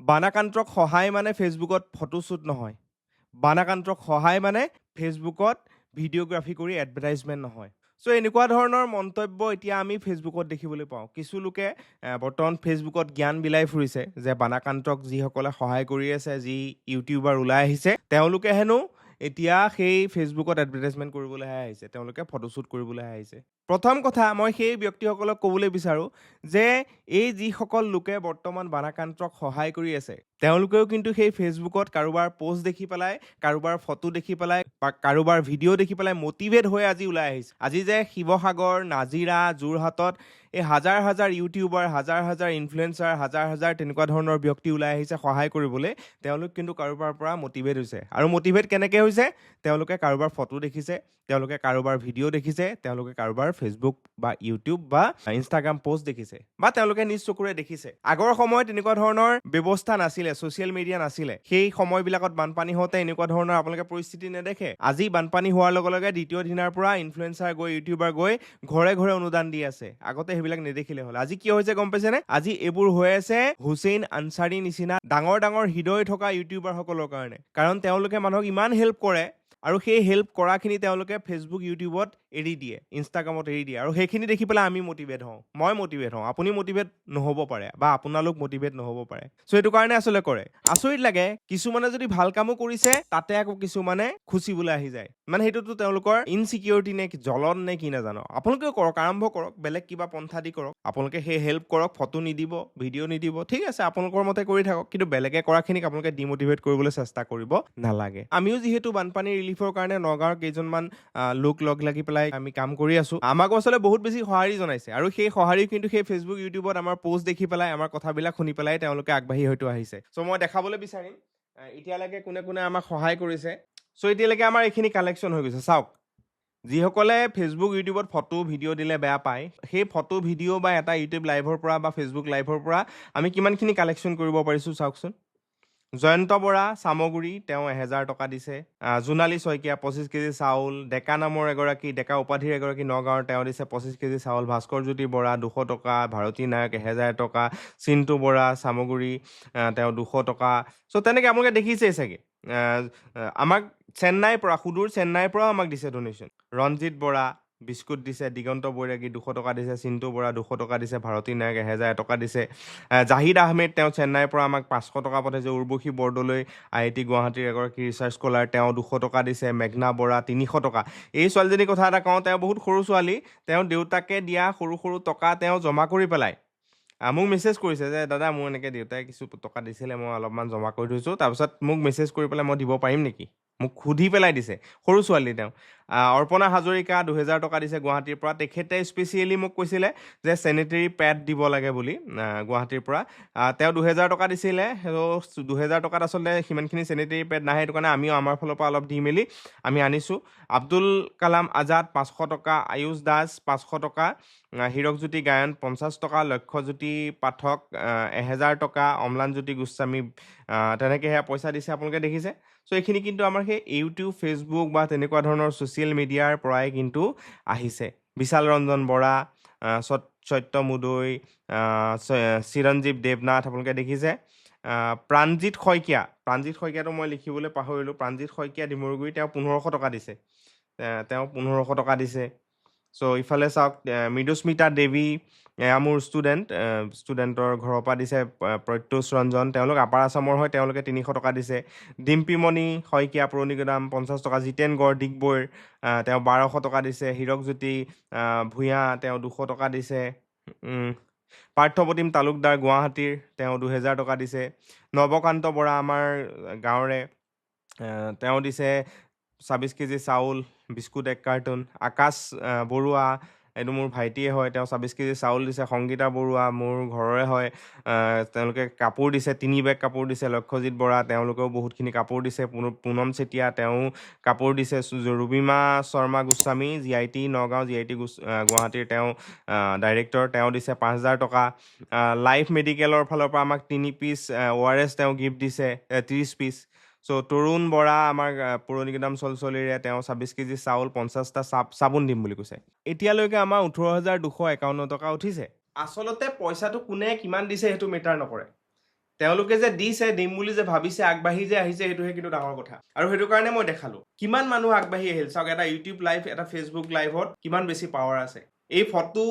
বানাকান্ত্ৰক সহায় মানে ফেচবুকত ফটো শ্বুট নহয়। বানাকান্ত্ৰক সহায় মানে ফেচবুকত ভিডিঅ'গ্ৰাফী কৰি এডভাৰটাইজমেণ্ট নহয়। চ' এনেকুৱা ধৰণৰ মন্তব্য এতিয়া আমি ফেচবুকত দেখিবলৈ পাওঁ। কিছু লোকে বৰ্তমান ফেচবুকত জ্ঞান বিলাই ফুৰিছে যে বানাকান্ত্ৰক যিসকলে সহায় কৰি আছে, যি ইউটিউবাৰ ওলাই আহিছে, তেওঁলোকে হেনো এতিয়া সেই ফেচবুকত এডভাৰটাইজমেণ্ট কৰিবলৈহে আহিছে, তেওঁলোকে ফটোশ্বুট কৰিবলৈহে আহিছে। প্ৰথম কথা, মই সেই ব্যক্তিসকলক ক'বলৈ বিচাৰোঁ যে এই যিসকল লোকে বৰ্তমান বানাকান্ত্ৰক সহায় কৰি আছে, তেওঁলোকেও কিন্তু সেই ফেচবুকত কাৰোবাৰ পোষ্ট দেখি পেলাই, কাৰোবাৰ ফটো দেখি পেলাই, বা কাৰোবাৰ ভিডিঅ' দেখি পেলাই মটিভেট হৈ আজি ওলাই আহিছে। আজি যে শিৱসাগৰ, নাজিৰা, যোৰহাটত এই হাজাৰ হাজাৰ ইউটিউবাৰ, হাজাৰ হাজাৰ ইনফ্লুৱেঞ্চাৰ, হাজাৰ হাজাৰ তেনেকুৱা ধৰণৰ ব্যক্তি ওলাই আহিছে সহায় কৰিবলৈ, তেওঁলোক কিন্তু কাৰোবাৰ পৰা মটিভেট হৈছে। আৰু মটিভেট কেনেকৈ হৈছে? তেওঁলোকে কাৰোবাৰ ফটো দেখিছে, তেওঁলোকে কাৰোবাৰ ভিডিঅ' দেখিছে, তেওঁলোকে কাৰোবাৰ ফেচবুক বা ইউটিউব বা ইনষ্টাগ্ৰাম পোষ্ট দেখিছে, বা তেওঁলোকে নিজ চকুৰে দেখিছে। আগৰ সময়ত এনেকুৱা ধৰণৰ ব্যৱস্থা নাছিলে, ছ'চিয়েল মিডিয়া নাছিলে। সেই সময়বিলাকত বানপানী হওঁতে এনেকুৱা ধৰণৰ আপোনালোকে পৰিস্থিতি নেদেখে। আজি বানপানী হোৱাৰ লগে লগে দ্বিতীয় দিনাৰ পৰা ইনফ্লুৱেঞ্চাৰ গৈ, ইউটিউবাৰ গৈ ঘৰে ঘৰে অনুদান দি আছে। আগতে সেইবিলাক নেদেখিলে হ'ল। আজি কি হৈছে গম পাইছেনে? আজি এইবোৰ হৈ আছে হুছেইন আনচাৰী নিচিনা ডাঙৰ ডাঙৰ হৃদয় থকা ইউটিউবাৰসকলৰ কাৰণে। কাৰণ তেওঁলোকে মানুহক ইমান হেল্প কৰে, আৰু সেই হেল্প কৰাখিনি তেওঁলোকে ফেচবুক, ইউটিউবত এৰি দিয়ে, ইনষ্টাগ্ৰামত এৰি দিয়ে, আৰু সেইখিনি দেখি পেলাই আমি মটিভেট হওঁ, মই মটিভেট হওঁ, আপুনি মটিভেট নহ'ব পাৰে, বা আপোনালোক মটিভেট নহ'ব পাৰে। চ' এইটো কাৰণে আচলতে কৰে। আচৰিত লাগে, কিছুমানে যদি ভাল কামো কৰিছে, তাতে আকৌ কিছুমানে খুচিবলৈ আহি যায়। মানে সেইটোতো তেওঁলোকৰ ইনচিকিউৰিটি নে জ্বলন নে কি নাজানো। আপোনালোকেও কৰক, আৰম্ভ কৰক, বেলেগ কিবা পন্থা দি কৰক। আপোনালোকে সেই হেল্প কৰক, ফটো নিদিব, ভিডিঅ' নিদিব, ঠিক আছে, আপোনালোকৰ মতে কৰি থাকক, কিন্তু বেলেগে কৰাখিনিক আপোনালোকে ডিমটিভেট কৰিবলৈ চেষ্টা কৰিব নালাগে। আমিও যিহেতু বানপানী ৰিলিফৰ কাৰণে নগাঁৱৰ কেইজনমান লোক লগ লাগি পেলাই আমি কাম কৰি আছো, আমাকো আচলতে বহুত বেছি সঁহাৰি জনাইছে, আৰু সেই সঁহাৰি কিন্তু সেই ফেচবুক, ইউটিউবত আমাৰ পোষ্ট দেখি পেলাই, আমাৰ কথাবিলাক শুনি পেলাই তেওঁলোকে আগবাঢ়ি হয়তো আহিছে। চ' মই দেখাবলৈ বিচাৰিম এতিয়ালৈকে কোনে কোনে আমাক সহায় কৰিছে। চ' এতিয়ালৈকে আমাৰ এইখিনি কালেকশ্যন হৈ গৈছে। চাওক, যিসকলে ফেচবুক, ইউটিউবত ফটো, ভিডিঅ' দিলে বেয়া পায়, সেই ফটো, ভিডিঅ' বা এটা ইউটিউব লাইভৰ পৰা বা ফেচবুক লাইভৰ পৰা আমি কিমানখিনি কালেকশ্যন কৰিব পাৰিছোঁ চাওকচোন। জয়ন্ত বৰা, চামগুৰি, তেওঁ 1000 টকা দিছে। জোনালী শইকীয়া 25 কেজি চাউল। ডেকা নামৰ এগৰাকী, ডেকা উপাধিৰ এগৰাকী নগাঁৱৰ, তেওঁ দিছে 25 কেজি চাউল। ভাস্কৰ জ্যোতি বৰা 200 টকা। ভাৰতী নায়ক 1000 টকা। চিন্তু বৰা, চামগুৰি, তেওঁ 200 টকা। চ' তেনেকৈ আপোনালোকে দেখিছেই চাগে। আমাক চেন্নাইৰ পৰা, সুদূৰ চেন্নাইৰ পৰাও আমাক দিছে ডনেশ্যন। ৰঞ্জিত বৰা বিস্কুট দিছে। দিগন্ত বৈৰাগী 200 টকা দিছে। চিন্তু বৰা 200 টকা দিছে। ভাৰতী নায়ক 1000 টকা দিছে। জাহিদ আহমেদ, তেওঁ চেন্নাইৰ পৰা আমাক 500 টকা পঠাইছে। উৰ্বশী বৰদলৈ, IIT গুৱাহাটীৰ এগৰাকী ৰিচাৰ্চ স্কলাৰ, তেওঁ 200 টকা দিছে। মেঘনা বৰা 300 টকা। এই ছোৱালীজনীৰ কথা এটা কওঁ, তেওঁ বহুত সৰু ছোৱালী, তেওঁ দেউতাকে দিয়া সৰু সৰু টকা তেওঁ জমা কৰি পেলাই মোক মেছেজ কৰিছে যে দাদা, মোৰ এনেকৈ দেউতাই কিছু টকা দিছিলে, মই অলপমান জমা কৰি থৈছোঁ, তাৰপিছত মোক মেছেজ কৰি পেলাই মই দিব পাৰিম নেকি, মোক সুধি পেলাই দিছে। সৰু ছোৱালী তেওঁ। অৰ্পণা হাজৰিকা 2000 টকা দিছে গুৱাহাটীৰ পৰা। তেখেতে স্পেচিয়েলি মোক কৈছিলে যে চেনিটেৰী পেড দিব লাগে বুলি, গুৱাহাটীৰ পৰা। তেওঁ 2000 টকা দিছিলে। 2000 টকাত আচলতে সিমানখিনি চেনিটেৰী পেড নাহে, সেইটো কাৰণে আমিও আমাৰ ফালৰ পৰা অলপ দি মেলি আমি আনিছোঁ। আব্দুল কালাম আজাদ 500 টকা। আয়ুষ দাস 500 টকা। হীৰকজ্যোতি গায়ন 50 টকা। লক্ষ্যজ্যোতি পাঠক 1000 টকা। অম্লানজ্যোতি গোস্বামী তেনেকৈ সেয়া পইচা দিছে, আপোনালোকে দেখিছে। চ' এইখিনি কিন্তু আমাৰ সেই ইউটিউব, ফেচবুক বা তেনেকুৱা ধৰণৰ ছ'চিয়েল মিডিয়াৰ পৰাই কিন্তু আহিছে। বিশাল ৰঞ্জন বৰা, সত্য মুদৈ, চিৰঞ্জীৱ দেৱনাথ, আপোনালোকে দেখিছে। প্ৰাণজিৎ শইকীয়াটো মই লিখিবলৈ পাহৰিলোঁ। প্ৰাণজিৎ শইকীয়া ডিমৰুগুৰি, তেওঁ 1500 টকা দিছে। তেওঁ 1500 টকা দিছে। চ' ইফালে চাওক, মৃদুস্মিতা দেৱী, এয়া মোৰ ষ্টুডেণ্টৰ ঘৰৰ পৰা দিছে। প্ৰত্যুষ ৰঞ্জন, তেওঁলোক আপাৰ আছামৰ হয়, তেওঁলোকে 300 টকা দিছে। ডিম্পীমণি শইকীয়া, পুৰণিগুদাম 50 টকা। জিতেন গড় ডিগবৈৰ, তেওঁ 1200 টকা দিছে। হীৰকজ্যোতি ভূঞা, তেওঁ 200 টকা দিছে। পাৰ্থপ্ৰতিম তালুকদাৰ গুৱাহাটীৰ, তেওঁ 2000 টকা দিছে। নৱকান্ত বৰা আমাৰ গাঁৱৰে, তেওঁ দিছে 26 কেজি চাউল, বিস্কুট 1 কাৰ্টুন। আকাশ বৰুৱা, এইটো মোৰ ভাইটিয়ে হয়, তেওঁ 26 কেজি চাউল দিছে। সংগীতা বৰুৱা মোৰ ঘৰৰে হয়, তেওঁলোকে কাপোৰ দিছে, 3 বেগ কাপোৰ দিছে। লক্ষ্যজিত বৰা, তেওঁলোকেও বহুতখিনি কাপোৰ দিছে। পুনম চেতিয়া, তেওঁ কাপোৰ দিছে। ৰুবিমা শৰ্মা গোস্বামী, GIT নগাঁও, GIT গুৱাহাটীৰ, তেওঁ ডাইৰেক্টৰ, তেওঁ দিছে 5000 টকা। লাইফ মেডিকেলৰ ফালৰ পৰা আমাক 3 পিচ ORS তেওঁ গিফ্ট দিছে, 30 পিচ। চ' তৰুণ বৰা আমাৰ পুৰণিগুদাম চলচলিৰে, তেওঁ 26 কেজি চাউল, 50টা চাবোন দিম বুলি কৈছে। এতিয়ালৈকে আমাৰ 18251 টকা উঠিছে। আচলতে পইচাটো কোনে কিমান দিছে সেইটো মেটাৰ নকৰে। তেওঁলোকে যে দিছে, দিম বুলি যে ভাবিছে, আগবাঢ়ি যে আহিছে, সেইটোহে কিন্তু ডাঙৰ কথা। আৰু সেইটো কাৰণে মই দেখালো কিমান মানুহ আগবাঢ়ি আহিল। চাওক, এটা ইউটিউব লাইভ, এটা ফেচবুক লাইভত কিমান বেছি পাৱাৰ আছে। এই ফটো,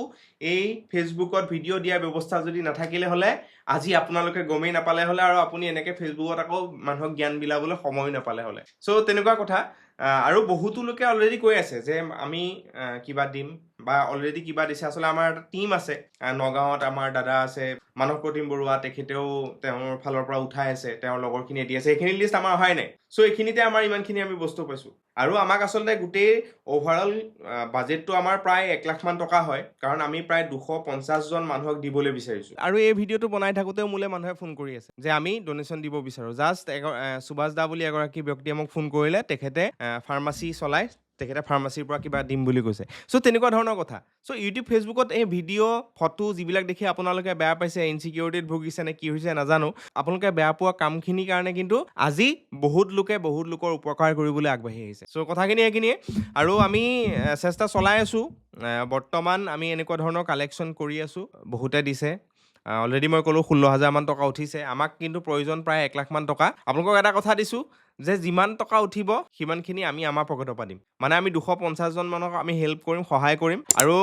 এই ফেচবুকত ভিডিঅ' দিয়া ব্যৱস্থা যদি নাথাকিলে হ'লে আজি আপোনালোকে গমেই নাপালে হ'লে, আৰু আপুনি এনেকে ফেচবুকত আকৌ মানুহক জ্ঞান বিলাবলৈ সময় নাপালে হ'লে। চ' তেনেকুৱা কথা। আৰু বহুতো লোকে অলৰেডি কৈ আছে যে আমি কিবা দিম বা অলৰেডি কিবা দিছে। আচলতে আমাৰ এটা টিম আছে। নগাঁৱত আমাৰ দাদা আছে মানৱ প্ৰতিম বৰুৱা, তেখেতেও তেওঁৰ ফালৰ পৰা উঠাই আছে, তেওঁৰ লগৰখিনিয়ে দি আছে। এইখিনি লিষ্ট আমাৰ অহাই নাই। চ' এইখিনিতে আমাৰ ইমানখিনি আমি বস্তু পাইছোঁ। আৰু আমাক আচলতে গোটেই অভাৰঅল বাজেটটো আমাৰ প্ৰায় 1 লাখ মান টকা হয়, কাৰণ আমি প্ৰায় 250 জন মানুহক দিবলৈ বিচাৰিছোঁ। আৰু এই ভিডিঅ'টো বনাই থাকোঁতেও মোলৈ মানুহে ফোন কৰি আছে যে আমি ডনেশ্যন দিব বিচাৰোঁ। জাষ্ট সুভাষ দা বুলি এগৰাকী ব্যক্তিয়ে মোক ফোন কৰিলে, তেখেতে ফাৰ্মাচী চলায়, তেখেতে ফাৰ্মাচীৰ পৰা কিবা দিম বুলি কৈছে। চ' তেনেকুৱা ধৰণৰ কথা। চ' ইউটিউব ফেচবুকত এই ভিডিঅ' ফটো যিবিলাক দেখি আপোনালোকে বেয়া পাইছে, ইনচিকিউৰিটিত ভুগিছে নে কি হৈছে নাজানো, আপোনালোকে বেয়া পোৱা কামখিনিৰ কাৰণে কিন্তু আজি বহুত লোকে বহুত লোকৰ উপকাৰ কৰিবলৈ আগবাঢ়ি আহিছে। চ' কথাখিনি এইখিনিয়ে। আৰু আমি চেষ্টা চলাই আছোঁ। বৰ্তমান আমি এনেকুৱা ধৰণৰ কালেকশ্যন কৰি আছোঁ, বহুতে দিছে। অলৰেডি মই ক'লোঁ 16,000 মান টকা উঠিছে। আমাক কিন্তু প্ৰয়োজন প্ৰায় 1 লাখ মান টকা। আপোনালোকক এটা কথা দিছোঁ যে যিমান টকা উঠিব সিমানখিনি আমি আমাৰ পকেটৰ পৰা দিম। মানে আমি 250 জন মানুহক আমি হেল্প কৰিম, সহায় কৰিম। আৰু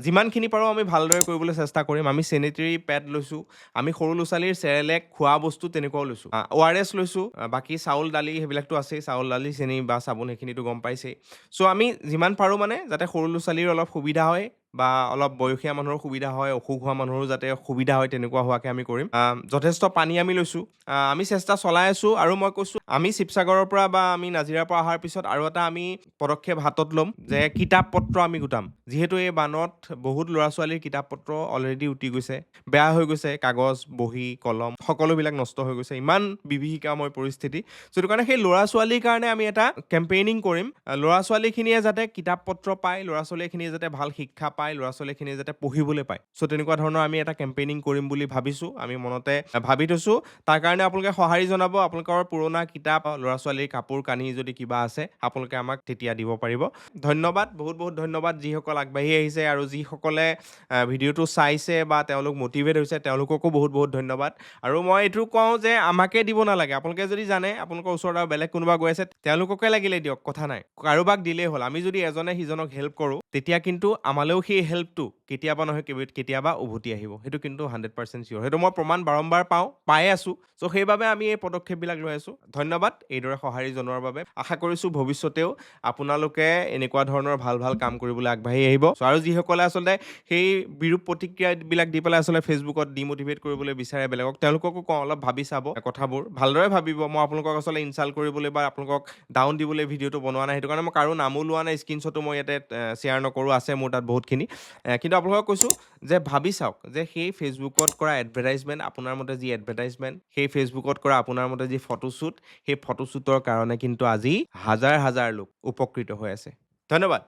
যিমানখিনি পাৰোঁ আমি ভালদৰে কৰিবলৈ চেষ্টা কৰিম। আমি চেনিটেৰী পেড লৈছোঁ, আমি সৰু ল'ৰা ছোৱালীৰ চেৰেলেক, খোৱা বস্তু তেনেকুৱাও লৈছোঁ। ORS লৈছোঁ, বাকী চাউল দালি সেইবিলাকতো আছেই, চাউল দালি চেনি বা চাবোন সেইখিনিতো গম পাইছেই। চ' আমি যিমান পাৰোঁ মানে যাতে সৰু ল'ৰা ছোৱালীৰ অলপ সুবিধা হয় বা অলপ বয়সীয়া মানুহৰ সুবিধা হয়, অসুখ হোৱা মানুহৰো যাতে সুবিধা হয়, তেনেকুৱা হোৱাকৈ আমি কৰিম। যথেষ্ট পানী আমি লৈছোঁ। আমি চেষ্টা চলাই আছোঁ। আৰু মই কৈছোঁ আমি শিৱসাগৰৰ পৰা বা আমি নাজিৰাৰ পৰা অহাৰ পিছত আৰু এটা আমি পদক্ষেপ হাতত ল'ম যে কিতাপ পত্ৰ আমি গোটাম। যিহেতু এই বানত বহুত ল'ৰা ছোৱালীৰ কিতাপ পত্ৰ অলৰেডি উটি গৈছে, বেয়া হৈ গৈছে, কাগজ, বহী, কলম সকলোবিলাক নষ্ট হৈ গৈছে, ইমান বিভীষিকাময় পৰিস্থিতি। সেইটো কাৰণে সেই ল'ৰা ছোৱালীৰ কাৰণে আমি এটা কেম্পেইনিং কৰিম। ল'ৰা ছোৱালীখিনিয়ে যাতে কিতাপ পত্ৰ পায়, ল'ৰা ছোৱালীখিনিয়ে যাতে ভাল শিক্ষা পায়, ল'ৰা ছোৱালীখিনিয়ে যাতে পঢ়িবলৈ পায়। চ' তেনেকুৱা ধৰণৰ আমি এটা কেম্পেইনিং কৰিম বুলি ভাবিছোঁ, আমি মনতে ভাবি থৈছোঁ। তাৰ কাৰণে আপোনালোকে সঁহাৰি জনাব। আপোনালোকৰ পুৰণা কিতাপ, ল'ৰা ছোৱালীৰ কাপোৰ কানি যদি কিবা আছে আপোনালোকে আমাক তেতিয়া দিব পাৰিব। ধন্যবাদ, বহুত বহুত ধন্যবাদ যিসকল আগবাঢ়ি আহিছে আৰু যিসকলে ভিডিঅ'টো চাইছে বা তেওঁলোক মটিভেট হৈছে, তেওঁলোককো বহুত বহুত ধন্যবাদ। আৰু মই এইটো কওঁ যে আমাকে দিব নালাগে। আপোনালোকে যদি জানে আপোনালোকৰ ওচৰত আৰু বেলেগ কোনোবা গৈ আছে, তেওঁলোককে লাগিলে দিয়ক, কথা নাই। কাৰোবাক দিলেই হ'ল। আমি যদি এজনে সিজনক হেল্প কৰোঁ, তেতিয়া কিন্তু আমালৈও সেই হেল্পটো কেতিয়াবা নহয় কেতিয়াবা উভতি আহিব। সেইটো কিন্তু 100% চিয়'ৰ। সেইটো মই প্ৰমাণ বাৰম্বাৰ পাই আছোঁ। চ' সেইবাবে আমি এই পদক্ষেপবিলাক লৈ আছোঁ। ধন্যবাদ এইদৰে সঁহাৰি জনোৱাৰ বাবে। আশা কৰিছোঁ ভৱিষ্যতেও আপোনালোকে এনেকুৱা ধৰণৰ ভাল ভাল কাম কৰিবলৈ আগবাঢ়ি আহিব। আৰু যিসকলে আচলতে সেই বিৰূপ প্ৰতিক্ৰিয়াবিলাক দি পেলাই আচলতে ফেচবুকত ডিম'টিভেট কৰিবলৈ বিচাৰে বেলেগক, তেওঁলোককো কওঁ অলপ ভাবি চাব কথাবোৰ, ভালদৰে ভাবিব। মই আপোনালোকক আচলতে ইনচাল্ট কৰিবলৈ বা আপোনালোকক ডাউন দিবলৈ ভিডিঅ'টো বনোৱা নাই। সেইটো কাৰণে মই কাৰো নামো লোৱা নাই, স্ক্ৰীনশ্বটো মই ইয়াতে শ্বেয়াৰ নকৰোঁ, আছে মোৰ তাত বহুতখিনি। কিন্তু আপোনালোকক কৈছোঁ যে ভাবি চাওক যে সেই ফেচবুকত কৰা এডভাৰটাইজমেণ্ট, আপোনাৰ মতে যি এডভাৰটাইজমেণ্ট, সেই ফেচবুকত কৰা আপোনাৰ মতে যি ফটোশ্বুট, সেই ফটোশ্বুটৰ কাৰণে কিন্তু আজি হাজাৰ হাজাৰ লোক উপকৃত হৈ আছে। ধন্যবাদ।